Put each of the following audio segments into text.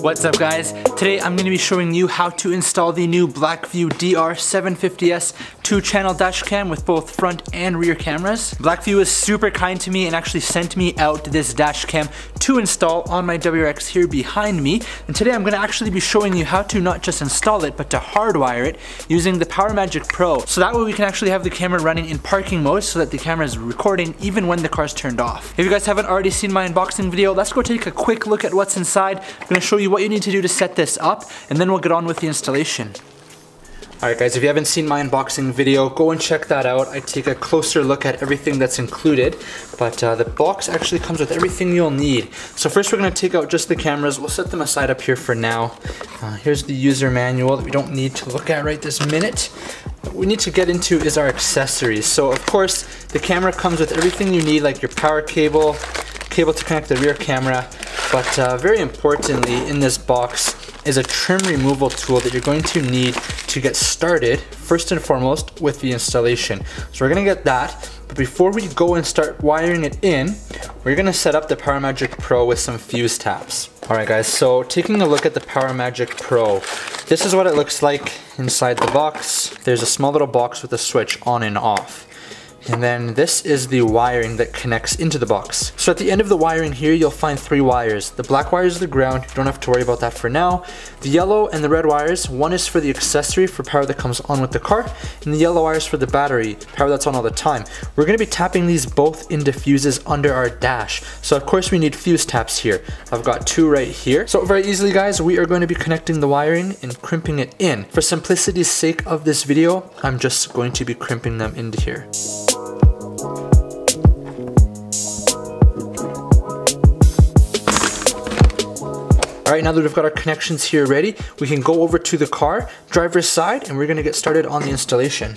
What's up guys? Today I'm going to be showing you how to install the new Blackvue DR750S 2-channel dashcam with both front and rear cameras. Blackvue was super kind to me and actually sent me out this dashcam to install on my WRX here behind me. And today I'm going to actually be showing you how to not just install it but to hardwire it using the parametric Pro. So that way we can actually have the camera running in parking mode so that the camera is recording even when the car's turned off. If you guys haven't already seen my unboxing video, let's go take a quick look at what's inside. I'm going to show you what you need to do to set this up, and then we'll get on with the installation. Alright guys, if you haven't seen my unboxing video, go and check that out. I take a closer look at everything that's included, but the box actually comes with everything you'll need. So first we're going to take out just the cameras. We'll set them aside up here for now. Here's the user manual that we don't need to look at right this minute. What we need to get into is our accessories. So of course, the camera comes with everything you need, like your power cable to connect the rear camera, but very importantly in this box is a trim removal tool that you're going to need to get started first and foremost with the installation. So we're going to get that, but before we go and start wiring it in, we're going to set up the parametric Pro with some fuse taps. Alright guys, so taking a look at the parametric Pro, this is what it looks like inside the box. There's a small little box with a switch on and off. And then this is the wiring that connects into the box. So at the end of the wiring here, you'll find 3 wires. The black wire is the ground, you don't have to worry about that for now. The yellow and the red wires, one is for the accessory for power that comes on with the car, and the yellow wire is for the battery, power that's on all the time. We're going to be tapping these both into fuses under our dash. So of course we need fuse taps here. I've got 2 right here. So very easily guys, we are going to be connecting the wiring and crimping it in. For simplicity's sake of this video, I'm just going to be crimping them into here. Alright, now that we've got our connections here ready, we can go over to the car, driver's side, and we're going to get started on the installation.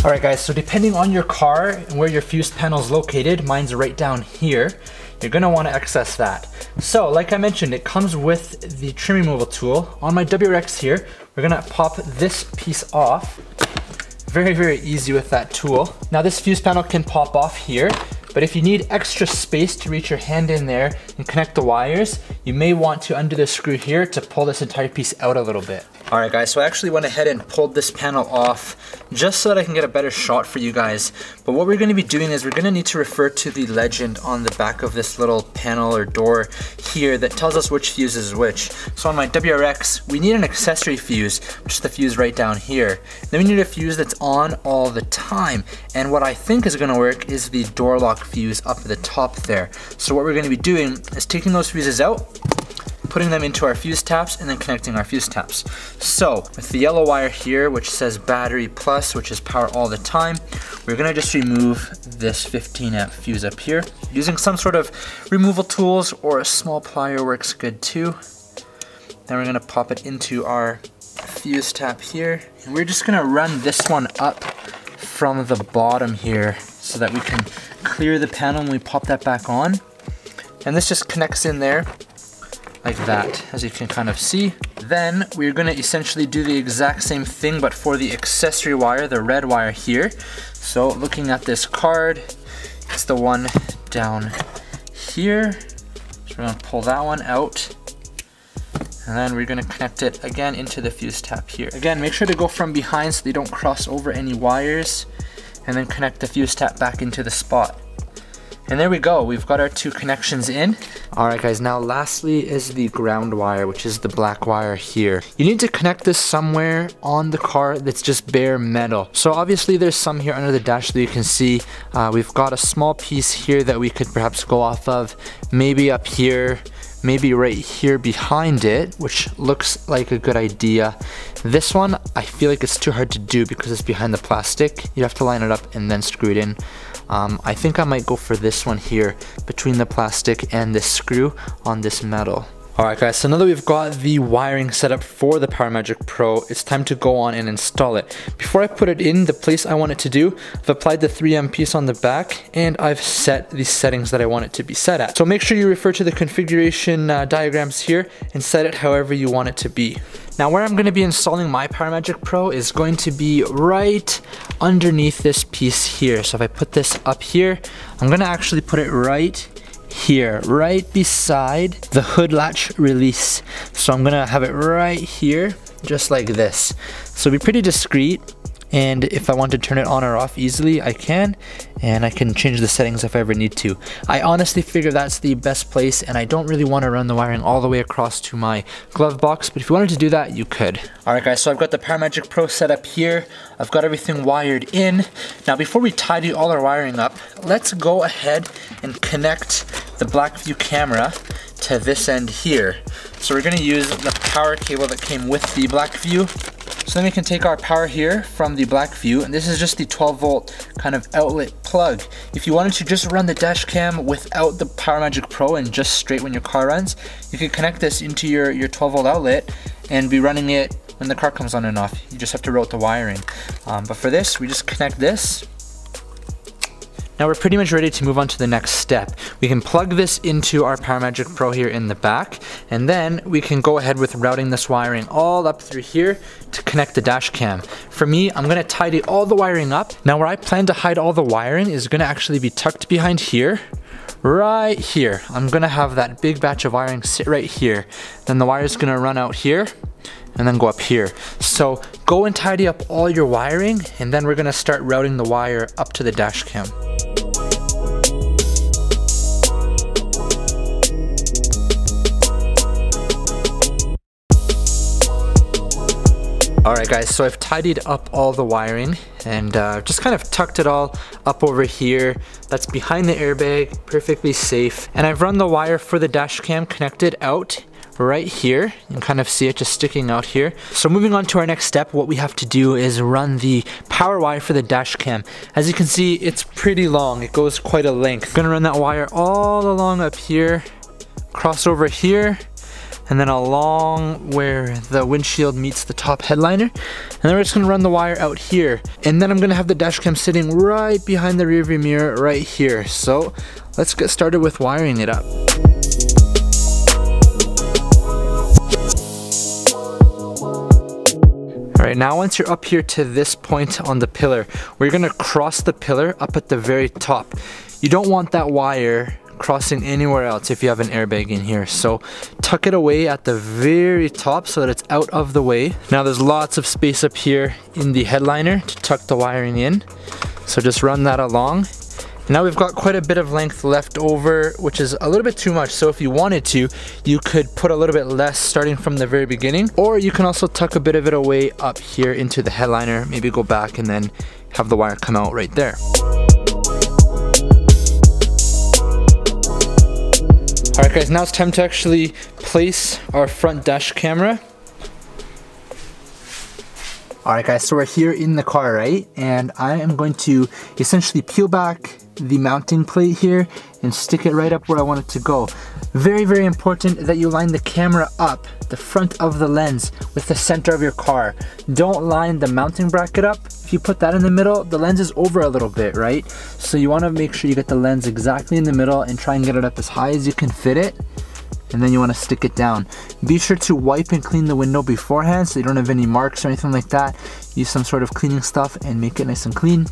Alright guys, so depending on your car and where your fuse panel is located, mine's right down here, you're going to want to access that. So, like I mentioned, it comes with the trim removal tool. On my WRX here, we're going to pop this piece off. Very, very easy with that tool. Now this fuse panel can pop off here, but if you need extra space to reach your hand in there and connect the wires, you may want to undo the screw here to pull this entire piece out a little bit. Alright guys, so I actually went ahead and pulled this panel off just so that I can get a better shot for you guys. But what we're going to be doing is we're going to need to refer to the legend on the back of this little panel or door here that tells us which fuse is which. So on my WRX, we need an accessory fuse, which is the fuse right down here. Then we need a fuse that's on all the time. And what I think is going to work is the door lock fuse up at the top there. So what we're going to be doing is taking those fuses out, putting them into our fuse taps, and then connecting our fuse taps. So with the yellow wire here, which says battery plus, which is power all the time, we're gonna just remove this 15 amp fuse up here. Using some sort of removal tools or a small plier works good too. Then we're gonna pop it into our fuse tap here, and we're just gonna run this one up from the bottom here so that we can clear the panel when we pop that back on. And this just connects in there like that, as you can kind of see. Then we're going to essentially do the exact same thing but for the accessory wire, the red wire here. So looking at this card, it's the one down here. So we're going to pull that one out, and then we're going to connect it again into the fuse tap here. Again, make sure to go from behind so they don't cross over any wires, and then connect the fuse tap back into the spot. And there we go, we've got our 2 connections in. Alright guys, now lastly is the ground wire, which is the black wire here. You need to connect this somewhere on the car that's just bare metal. So obviously there's some here under the dash that you can see. We've got a small piece here that we could perhaps go off of, maybe up here, maybe right here behind it, which looks like a good idea. This one, I feel like it's too hard to do because it's behind the plastic. You have to line it up and then screw it in. I think I might go for this one here between the plastic and this screw on this metal. Alright guys, so now that we've got the wiring set up for the Parametric Pro, it's time to go on and install it. Before I put it in the place I want it to do, I've applied the 3M piece on the back and I've set the settings that I want it to be set at. So make sure you refer to the configuration diagrams here and set it however you want it to be. Now where I'm going to be installing my Parametric Pro is going to be right underneath this piece here. So if I put this up here, I'm going to actually put it right here, right beside the hood latch release. So I'm gonna have it right here, just like this. So it'll be pretty discreet, and if I want to turn it on or off easily, I can, and I can change the settings if I ever need to. I honestly figure that's the best place, and I don't really want to run the wiring all the way across to my glove box, but if you wanted to do that, you could. Alright guys, so I've got the Parametric Pro set up here. I've got everything wired in. Now before we tidy all our wiring up, let's go ahead and connect the Blackvue camera to this end here. So we're going to use the power cable that came with the Blackvue. So then we can take our power here from the Blackvue, and this is just the 12 volt kind of outlet plug. If you wanted to just run the dash cam without the Parametric Pro and just straight when your car runs, you could connect this into your 12 volt outlet and be running it when the car comes on and off. You just have to route the wiring. But for this, we just connect this. Now we're pretty much ready to move on to the next step. We can plug this into our Parametric Pro here in the back, and then we can go ahead with routing this wiring all up through here to connect the dash cam. For me, I'm gonna tidy all the wiring up. Now where I plan to hide all the wiring is gonna actually be tucked behind here, right here. I'm gonna have that big batch of wiring sit right here. Then the wire is gonna run out here and then go up here. So go and tidy up all your wiring, and then we're gonna start routing the wire up to the dash cam. Alright guys, so I've tidied up all the wiring and just kind of tucked it all up over here. That's behind the airbag, perfectly safe. And I've run the wire for the dash cam connected out right here. You can kind of see it just sticking out here. So moving on to our next step, what we have to do is run the power wire for the dash cam. As you can see, it's pretty long. It goes quite a length. I'm gonna run that wire all along up here, cross over here, and then along where the windshield meets the top headliner. And then we're just gonna run the wire out here. And then I'm gonna have the dash cam sitting right behind the rearview mirror right here. So let's get started with wiring it up. Alright, now once you're up here to this point on the pillar, we're gonna cross the pillar up at the very top. You don't want that wire crossing anywhere else if you have an airbag in here. So tuck it away at the very top so that it's out of the way. Now there's lots of space up here in the headliner to tuck the wiring in. So just run that along. Now we've got quite a bit of length left over, which is a little bit too much. So if you wanted to, you could put a little bit less starting from the very beginning, or you can also tuck a bit of it away up here into the headliner, maybe go back and then have the wire come out right there. Alright guys, now it's time to actually place our front dash camera. Alright guys, so we're here in the car, right? And I am going to essentially peel back the mounting plate here and stick it right up where I want it to go. Very, very important that you line the camera up, the front of the lens, with the center of your car. Don't line the mounting bracket up. If you put that in the middle, the lens is over a little bit, right? So you want to make sure you get the lens exactly in the middle and try and get it up as high as you can fit it. And then you want to stick it down. Be sure to wipe and clean the window beforehand so you don't have any marks or anything like that. Use some sort of cleaning stuff and make it nice and clean.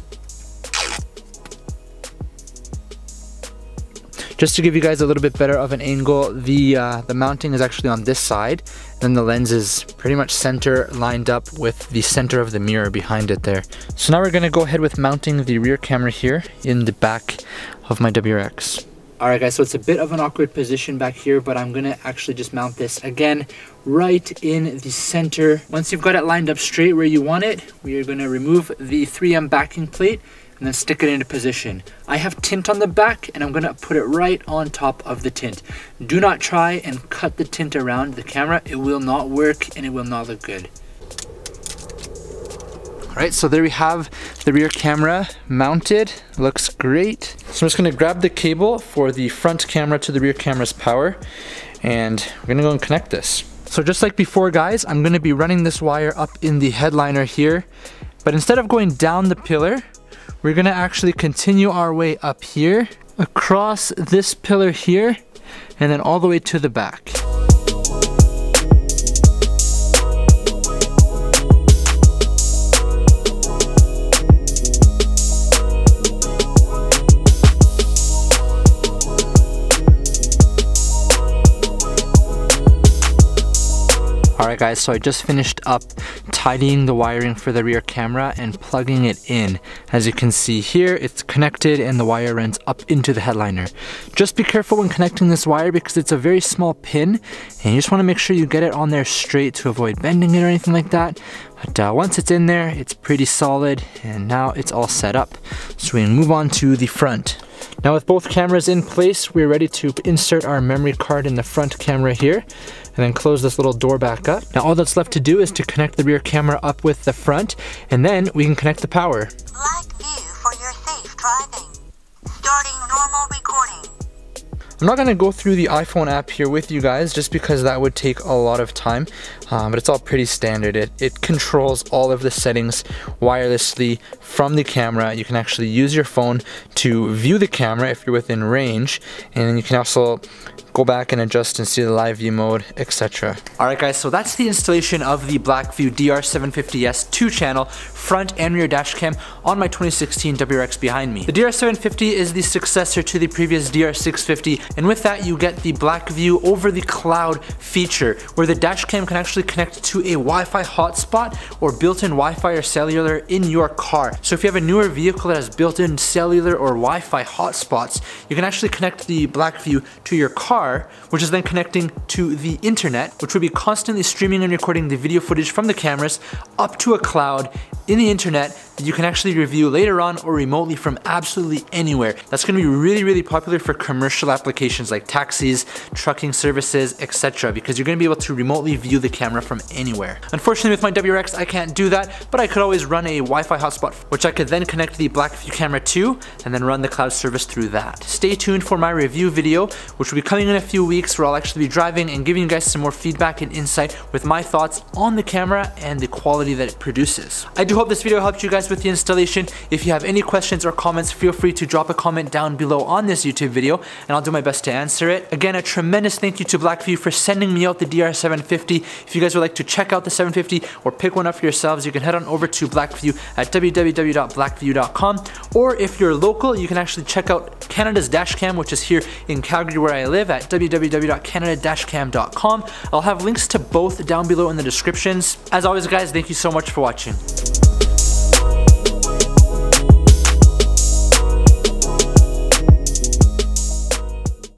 Just to give you guys a little bit better of an angle, the mounting is actually on this side, then the lens is pretty much center lined up with the center of the mirror behind it there. So now we're going to go ahead with mounting the rear camera here in the back of my WRX. Alright guys, so it's a bit of an awkward position back here, but I'm going to actually just mount this again right in the center. Once you've got it lined up straight where you want it, we are going to remove the 3M backing plate and then stick it into position. I have tint on the back and I'm gonna put it right on top of the tint. Do not try and cut the tint around the camera. It will not work and it will not look good. All right, so there we have the rear camera mounted. Looks great. So I'm just gonna grab the cable for the front camera to the rear camera's power. and we're gonna go and connect this. So just like before, guys, I'm gonna be running this wire up in the headliner here, but instead of going down the pillar, we're gonna actually continue our way up here, across this pillar here, and then all the way to the back. Alright guys, so I just finished up tidying the wiring for the rear camera and plugging it in. As you can see here, it's connected and the wire runs up into the headliner. Just be careful when connecting this wire because it's a very small pin and you just want to make sure you get it on there straight to avoid bending it or anything like that. But once it's in there, it's pretty solid and now it's all set up. So we can move on to the front. Now with both cameras in place, we're ready to insert our memory card in the front camera here and then close this little door back up. Now all that's left to do is to connect the rear camera up with the front and then we can connect the power. Blackvue for your safe driving. Starting normal recording. I'm not going to go through the iPhone app here with you guys just because that would take a lot of time, but it's all pretty standard. It controls all of the settings wirelessly from the camera. You can actually use your phone to view the camera if you're within range, and then you can also go back and adjust and see the live view mode, etc. Alright guys, so that's the installation of the Blackvue DR750S 2-channel front and rear dash cam on my 2016 WRX behind me. The DR750 is the successor to the previous DR650, and with that you get the Blackvue over the cloud feature where the dash cam can actually connect to a Wi-Fi hotspot or built-in Wi-Fi or cellular in your car. So if you have a newer vehicle that has built-in cellular or Wi-Fi hotspots, you can actually connect the Blackvue to your car, which is then connecting to the internet, which will be constantly streaming and recording the video footage from the cameras up to a cloud in the internet that you can actually review later on or remotely from absolutely anywhere. That's going to be really popular for commercial applications like taxis, trucking services, etc. because you're going to be able to remotely view the camera from anywhere. Unfortunately with my WRX I can't do that, but I could always run a Wi-Fi hotspot which I could then connect the Blackvue camera to and then run the cloud service through that. Stay tuned for my review video which will be coming in a few weeks where I'll actually be driving and giving you guys some more feedback and insight with my thoughts on the camera and the quality that it produces. I do hope this video helped you guys with the installation. If you have any questions or comments, feel free to drop a comment down below on this YouTube video and I'll do my best to answer it. Again, a tremendous thank you to Blackvue for sending me out the DR750. If you guys would like to check out the 750 or pick one up for yourselves, you can head on over to Blackvue at www.blackvue.com, or if you're local, you can actually check out Canada's Dashcam, which is here in Calgary where I live, at www.canada-cam.com. I'll have links to both down below in the descriptions. As always guys, thank you so much for watching.